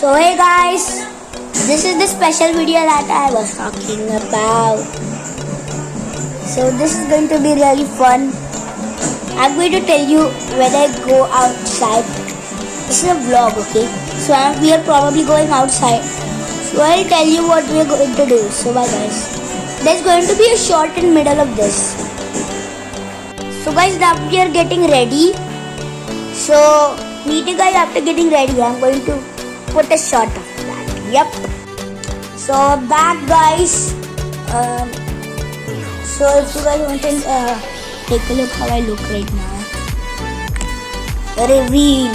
So hey guys, this is the special video that I was talking about. So this is going to be really fun. I'm going to tell you when I go outside. This is a vlog, okay? So we are probably going outside. So I'll tell you what we are going to do. So bye guys. There's going to be a shot in middle of this. So guys, now we are getting ready. So meet you guys after getting ready. I'm going to put a shot of that. Yep. So back guys. So if you guys want to take a look how I look right now. Reveal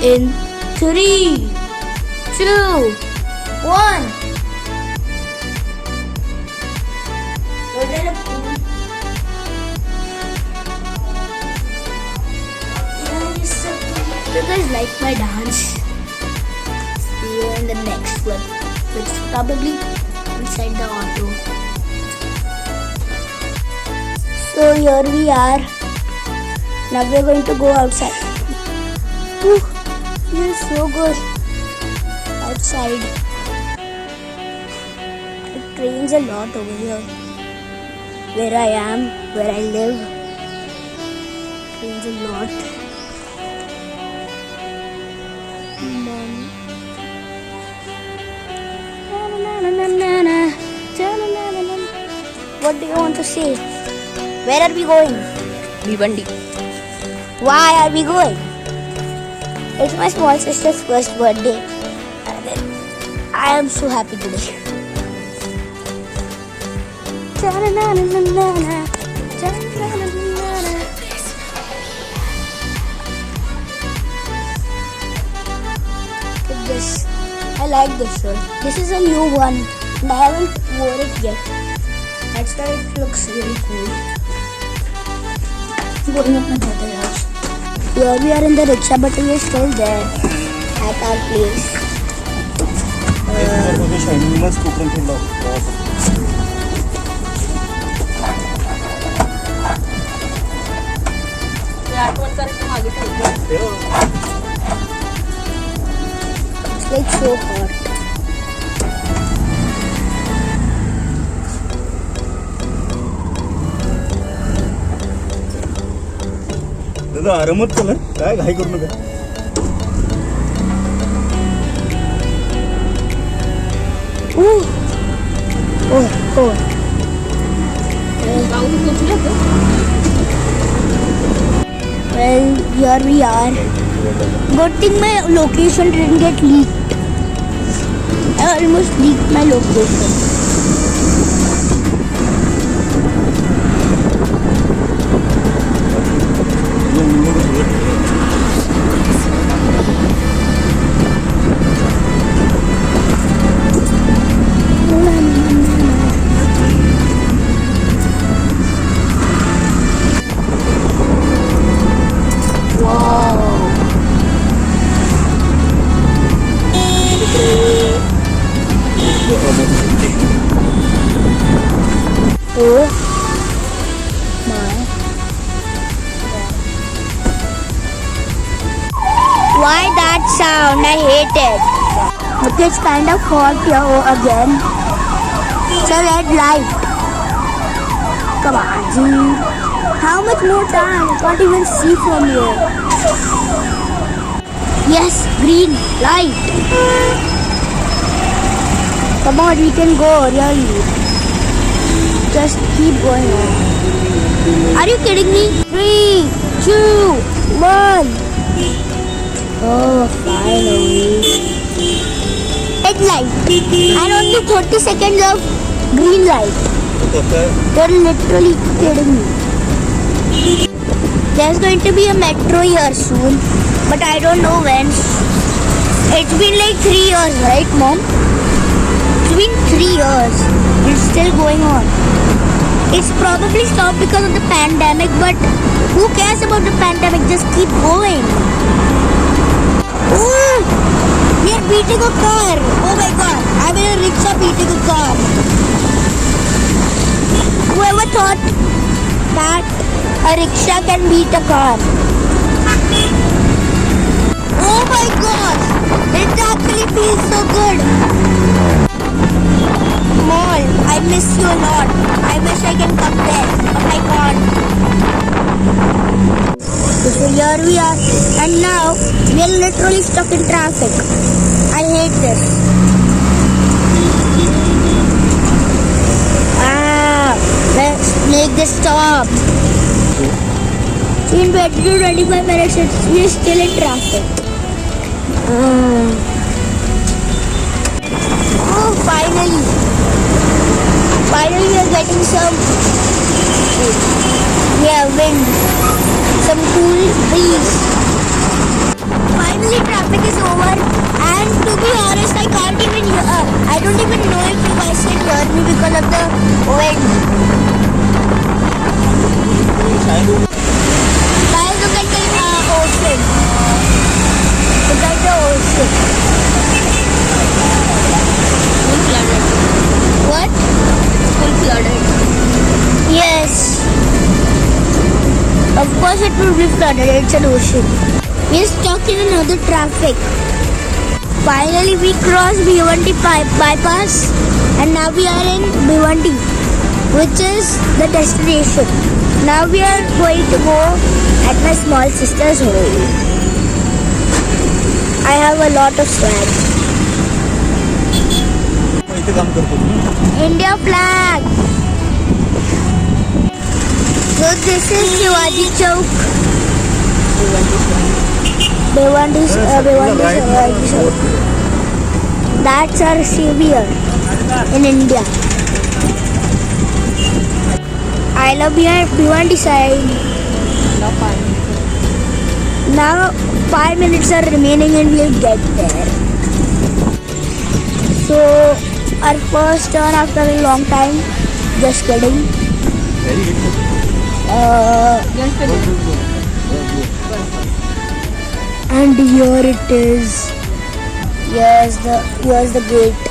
in 3, 2, 1. You guys like my dance? See you in the next one, which is probably inside the auto. So here we are. Now we are going to go outside. Ooh, feels so good outside. It rains a lot over here. Where I am, where I live, it rains a lot. What do you want to say? Where are we going? Bhiwandi. Why are we going? It's my small sister's first birthday. And I am so happy today. Look at this. I like this shirt. This is a new one and I haven't worn it yet. That's why it looks really cool. Going up my brother's house. Here we are in the rickshaw, but we are still there at our place. It's like so hot. दादा आरामात चला काय घाई करू नका Well, here we are. Good thing my location didn't get leaked. I almost leaked my location. Oh my God. Why that sound? I hate it. Okay, it's kind of hot here again. It's a red light. Come on, G. How much more time? I can't even see from here. Yes, green light. Come on, we can go, really. Just keep going on. Are you kidding me? 3, 2, 1. Oh, finally. Red light. And only 30 seconds of green light. They're literally kidding me. There's going to be a metro here soon. But I don't know when. It's been like 3 years, right, Mom? It's been 3 years. It's still going on. It's probably stopped because of the pandemic, but who cares about the pandemic? Just keep going. Oh, we are beating a car. Oh my God, I'm in a rickshaw beating a car. Whoever thought that a rickshaw can beat a car? Oh my God, it actually feels a lot. I wish I can come there, but I can't. So here we are, and now we are literally stuck in traffic. I hate this. Let's make this stop. In 20 to 25 minutes, we are still in traffic. Oh, finally we are getting some wind, some cool breeze. Finally traffic is over, and to be honest, I can't even hear. I don't even know if you guys can hear me because of the wind. Guys, look at the ocean. Look at the ocean. Full flooded. What? Full flooded. Yes. Of course it will be flooded. It's an ocean. We are stuck in another traffic. Finally we crossed Bhiwandi bypass, and now we are in Bhiwandi, which is the destination. Now we are going to go at my small sister's home. I have a lot of swag. इथे काम करतो मी. India flag. So this is Shivaji Chowk. Bhiwandi Chowk. That's our savior in India. I love Bhiwandi side. Now 5 minutes are remaining and we'll get there. So our first turn after a long time. Just kidding. And here it is. Here's the gate.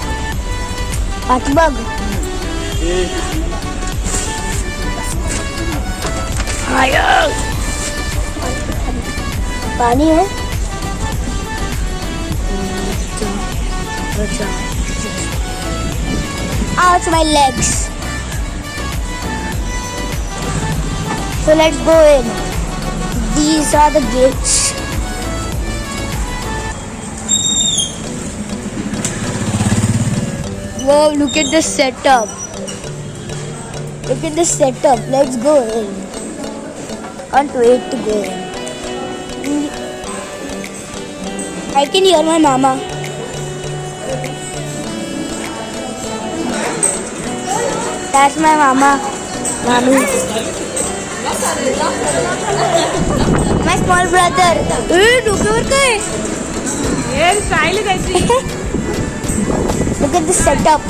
Patbag. पानी है. Ouch, my legs. So let's go in. These are the gates. Wow, look at the setup. Look at the setup. Let's go in. Can't wait to go in. I can hear my mama. That's my mama. Mami. My small brother. Look at the setup.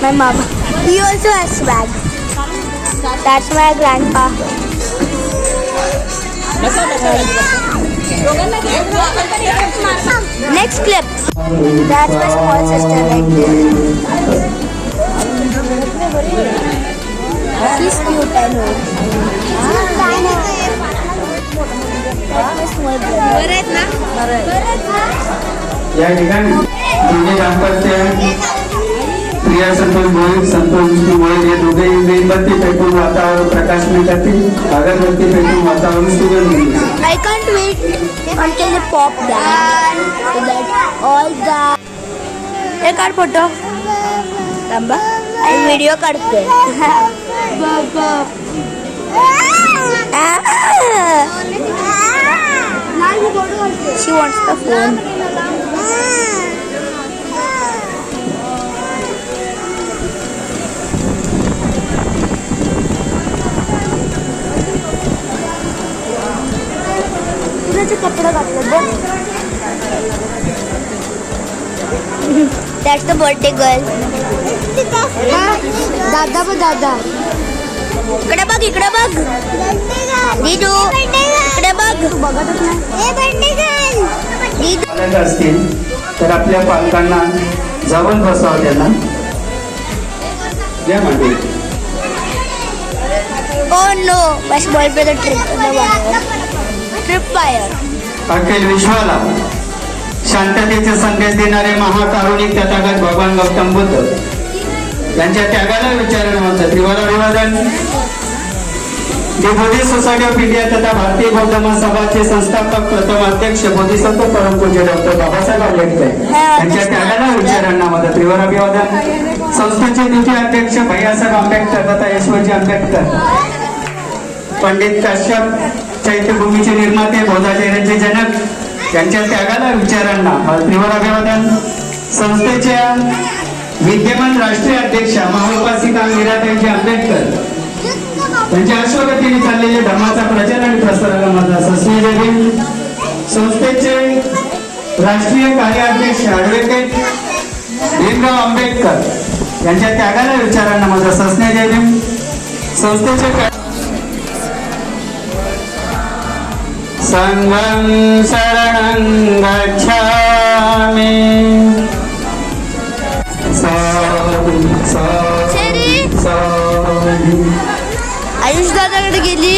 My mama. He also has swag. That's my grandpa. Next clip. That's my small sister right there. She's cute, I know. That's my small brother. या ठिकाणी दोन्ही दाम्पत्य प्रिया संतोष भोईर संतोष भोईर हे दोघेही मेणबत्ती पेटवून वातावरण प्रकाशने करतील. अगरबत्ती पेटवून वातावरण सुगंधी. I can't wait until they pop that. So that all the. Hey, card photo. Ramba. I video करते. She wants the phone. कपड़ा That's the birthday girl. दादा बघ दादा. इकडे बघ. दीदू. इकडे बघ. बघतच नाही. असतील तर आपल्या पालकांना जवळ बसावं त्यांना. द्या मागे. Oh no, my small brother tripped on the wire. Trip fire. अखिल विश्वाला शांततेचे संदेश देणारे महाकारुणिक तथागत भगवान गौतम बुद्ध यांच्या त्यागाला विचारण म्हणतात. त्रिवार अभिवादन. दी बुद्धिस्ट सोसायटी ऑफ इंडिया तथा भारतीय बौद्ध महासभाचे संस्थापक प्रथम अध्यक्ष बोधिसत्व परमपूज्य डॉक्टर बाबासाहेब आंबेडकर यांच्या त्यागाला विचारांना मदत. त्रिवार अभिवादन. संस्थेचे द्वितीय अध्यक्ष भैयासाहेब आंबेडकर तथा यशवंतजी आंबेडकर, पंडित काश्यप चैत्यभूमीचे निर्माते, बौद्धाचार्यांचे जनक यांच्या त्यागाला विचारांना त्रिवार अभिवादन. संस्थेच्या विद्यमान राष्ट्रीय अध्यक्षा महाउपासिका मीराताईजी आंबेडकर त्यांच्या अश्वगतीने चाललेल्या धर्माचा प्रचार आणि प्रसाराला माझा सस्नेह देवी. संस्थेचे राष्ट्रीय कार्याध्यक्ष ॲडव्होकेट भीमराव आंबेडकर यांच्या त्यागाला विचारांना माझा सस्नेह देवी. संस्थेचे संघं शरणं गच्छामि. आयुष दादाकडे गेली.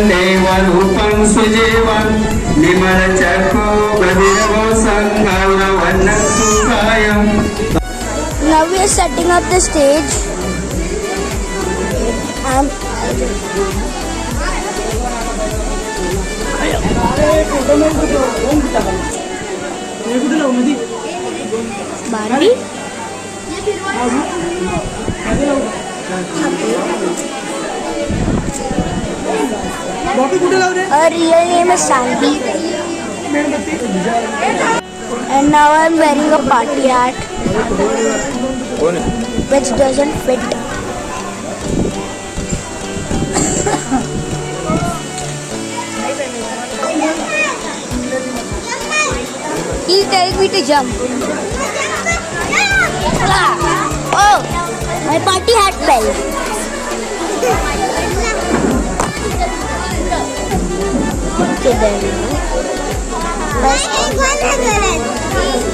देवरूपं सुजीवं निमल चक्षु बधिरवो संगवनं सुखायं. Now we are setting up the stage. Barbie? Her real name is Sandy. And now I'm wearing a party hat which doesn't fit. He's telling me to jump. Oh, my party hat fell. Okay then.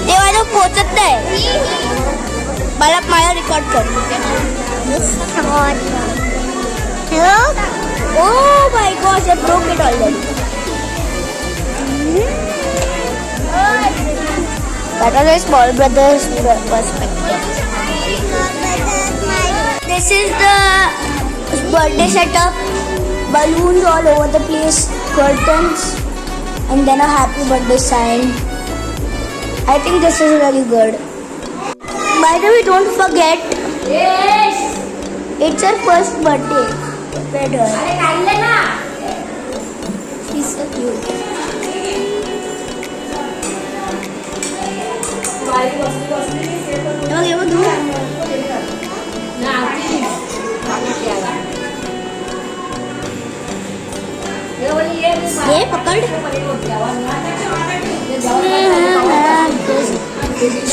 ते माझं पोचत नाही. मला माझा record कर. Hello? Oh my gosh, I broke it already. That was a small brother's perspective. This is the birthday setup. Balloons all over the place, curtains, and then a happy birthday sign. I think this is really good. By the way, don't forget. Yes. It's her first birthday. With her. She's so cute. ये पकड़.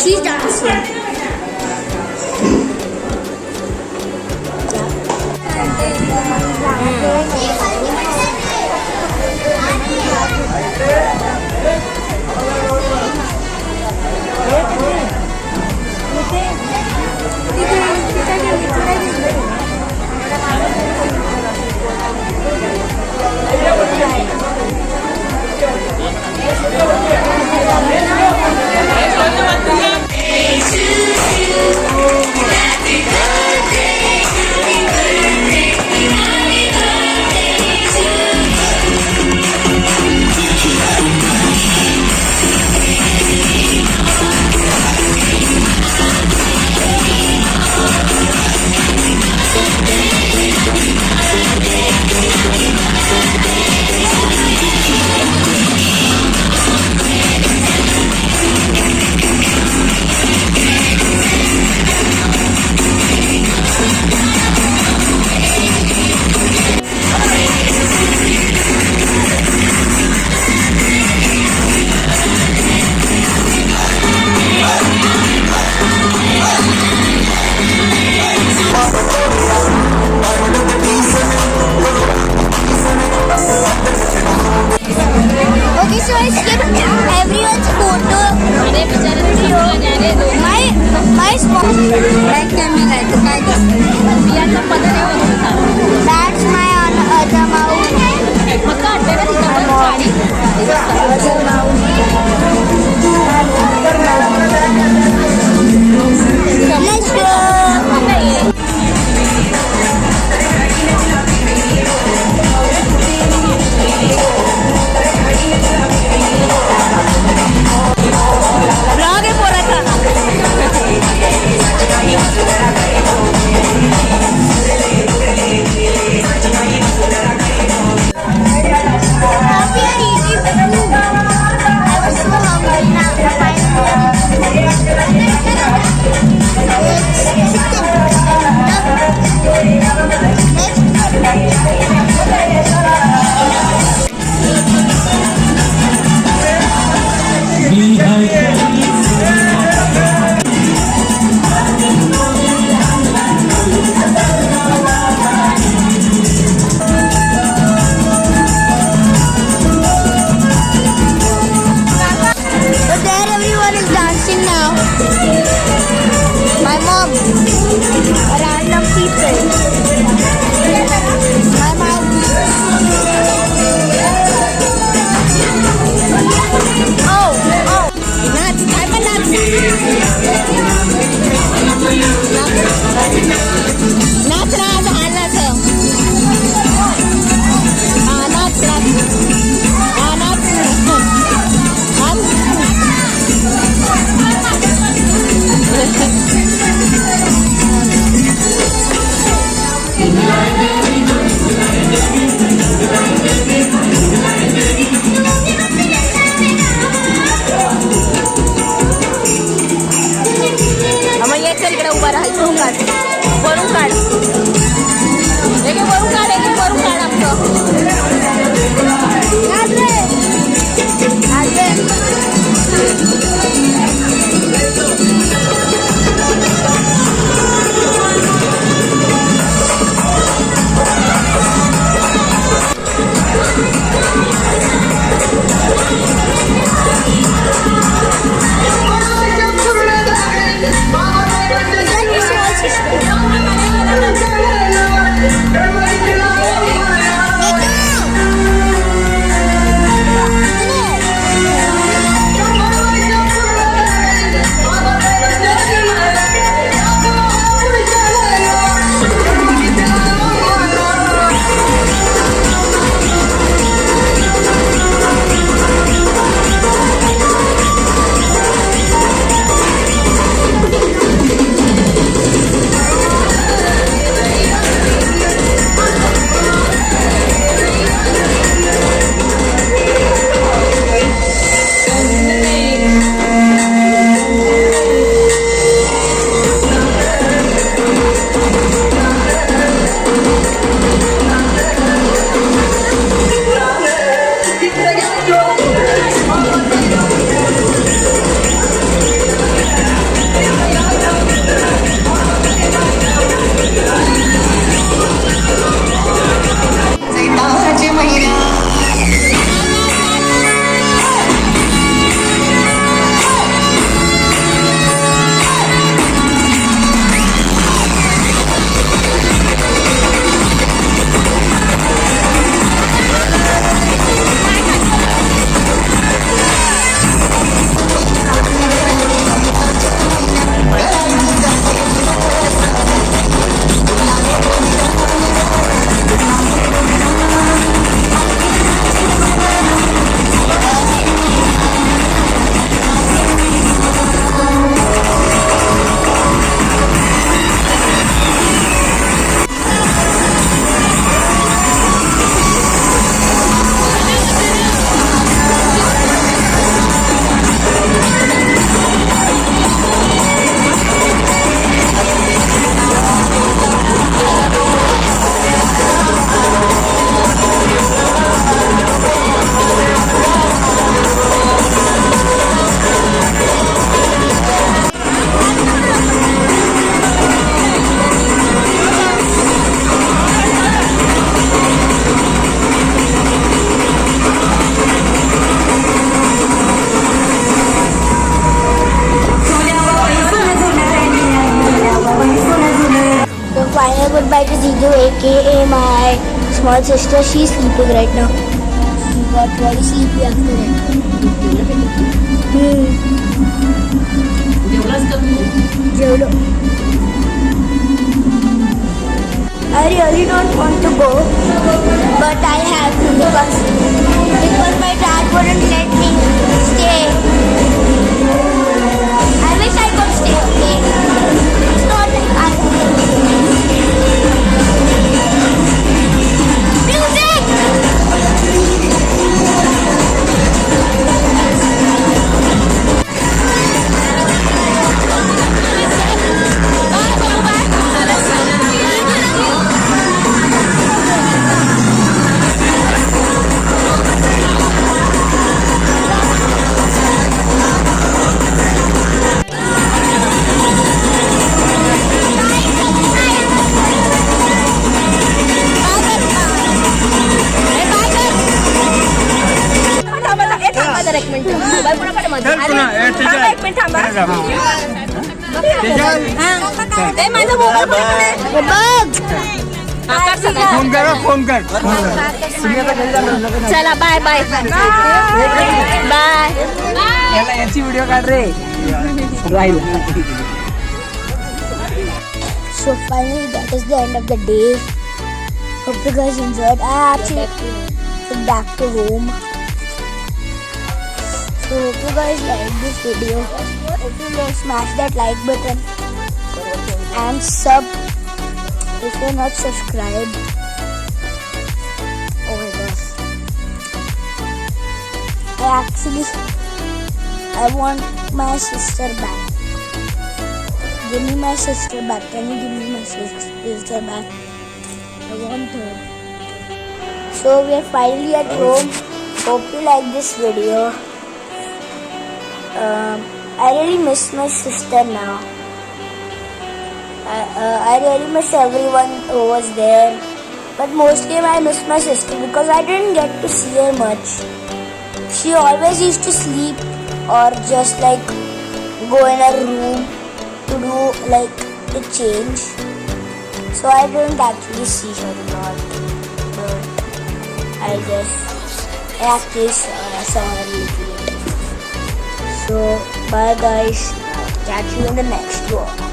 She's dancing. वरून काढ वरून काढ Goodbye to Zidu, aka my small sister. She's sleeping right now. She got very sleepy after it. Jolo. I really don't want to go, but I have to because my dad wouldn't let me stay. I wish I could stay, okay? It's not like I phone कर चला bye bye bye याची video काढ रे So finally that is the end of the day. Hope you guys enjoyed. I actually went back to home. So hope you guys like this video. If you like, smash that like button and sub if you're not subscribed. Oh my gosh. I want my sister back. Give me my sister back. Can you give me my sister back? I want her. So we are finally at home. Hope you like this video. I really miss my sister now. I really miss everyone who was there. But mostly I miss my sister because I didn't get to see her much. She always used to sleep or just like go in her room to do like to change. So I didn't actually see her a lot. But I guess I actually saw her little. So bye guys. Catch you in the next vlog.